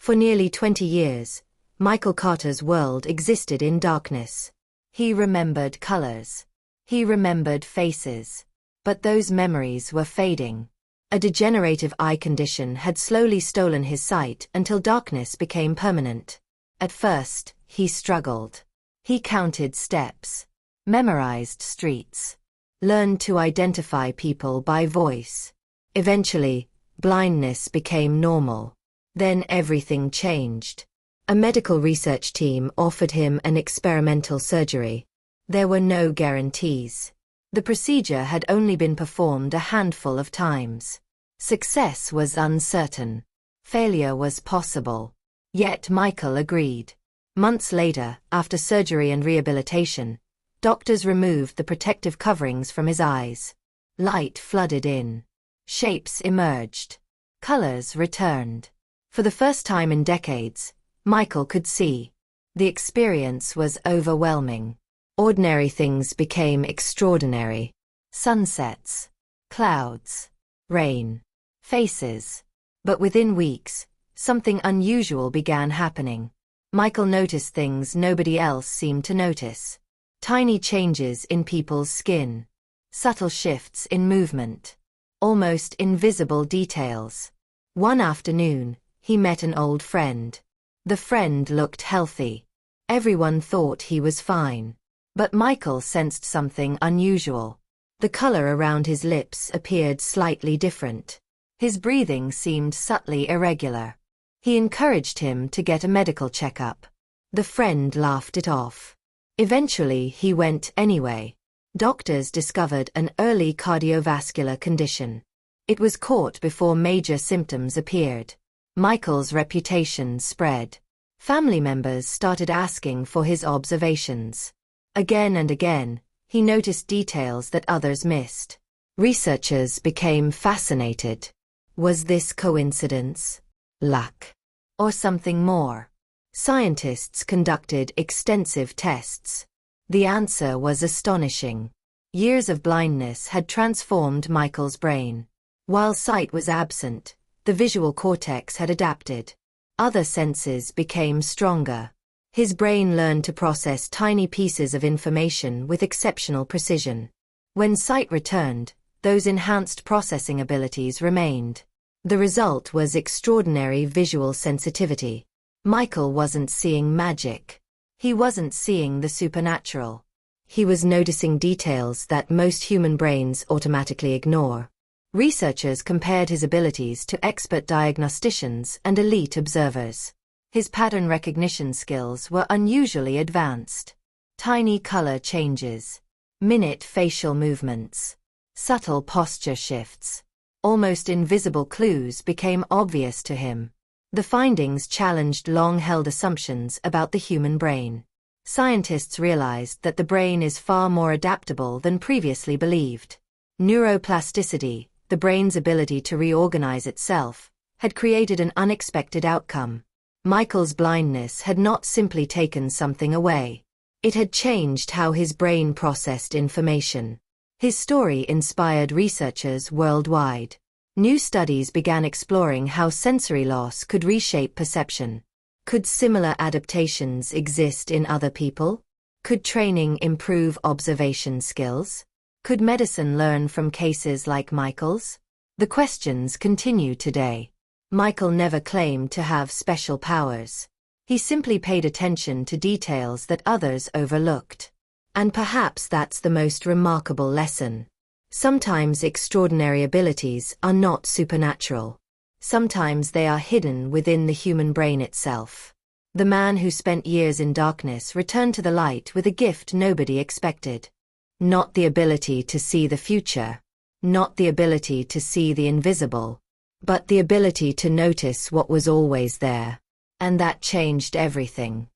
For nearly 20 years, Michael Carter's world existed in darkness. He remembered colors. He remembered faces. But those memories were fading. A degenerative eye condition had slowly stolen his sight until darkness became permanent. At first, he struggled. He counted steps, memorized streets, learned to identify people by voice. Eventually, blindness became normal. Then everything changed. A medical research team offered him an experimental surgery. There were no guarantees. The procedure had only been performed a handful of times. Success was uncertain. Failure was possible. Yet Michael agreed. Months later, after surgery and rehabilitation, doctors removed the protective coverings from his eyes. Light flooded in. Shapes emerged. Colors returned. For the first time in decades, Michael could see. The experience was overwhelming. Ordinary things became extraordinary. Sunsets, clouds, rain, faces. But within weeks, something unusual began happening. Michael noticed things nobody else seemed to notice. Tiny changes in people's skin. Subtle shifts in movement. Almost invisible details. One afternoon, he met an old friend. The friend looked healthy. Everyone thought he was fine. But Michael sensed something unusual. The color around his lips appeared slightly different. His breathing seemed subtly irregular. He encouraged him to get a medical checkup. The friend laughed it off. Eventually, he went anyway. Doctors discovered an early cardiovascular condition. It was caught before major symptoms appeared. Michael's reputation spread. Family members started asking for his observations. Again and again, he noticed details that others missed. Researchers became fascinated. Was this coincidence, luck, or something more? Scientists conducted extensive tests. The answer was astonishing. Years of blindness had transformed Michael's brain. While sight was absent, the visual cortex had adapted. Other senses became stronger. His brain learned to process tiny pieces of information with exceptional precision. When sight returned, those enhanced processing abilities remained. The result was extraordinary visual sensitivity. Michael wasn't seeing magic. He wasn't seeing the supernatural. He was noticing details that most human brains automatically ignore. Researchers compared his abilities to expert diagnosticians and elite observers. His pattern recognition skills were unusually advanced. Tiny color changes, minute facial movements, subtle posture shifts. Almost invisible clues became obvious to him. The findings challenged long-held assumptions about the human brain. Scientists realized that the brain is far more adaptable than previously believed. Neuroplasticity, the brain's ability to reorganize itself, had created an unexpected outcome. Michael's blindness had not simply taken something away. It had changed how his brain processed information. His story inspired researchers worldwide. New studies began exploring how sensory loss could reshape perception. Could similar adaptations exist in other people? Could training improve observation skills? Could medicine learn from cases like Michael's? The questions continue today. Michael never claimed to have special powers. He simply paid attention to details that others overlooked. And perhaps that's the most remarkable lesson. Sometimes extraordinary abilities are not supernatural. Sometimes they are hidden within the human brain itself. The man who spent years in darkness returned to the light with a gift nobody expected. Not the ability to see the future, not the ability to see the invisible, but the ability to notice what was always there. And that changed everything.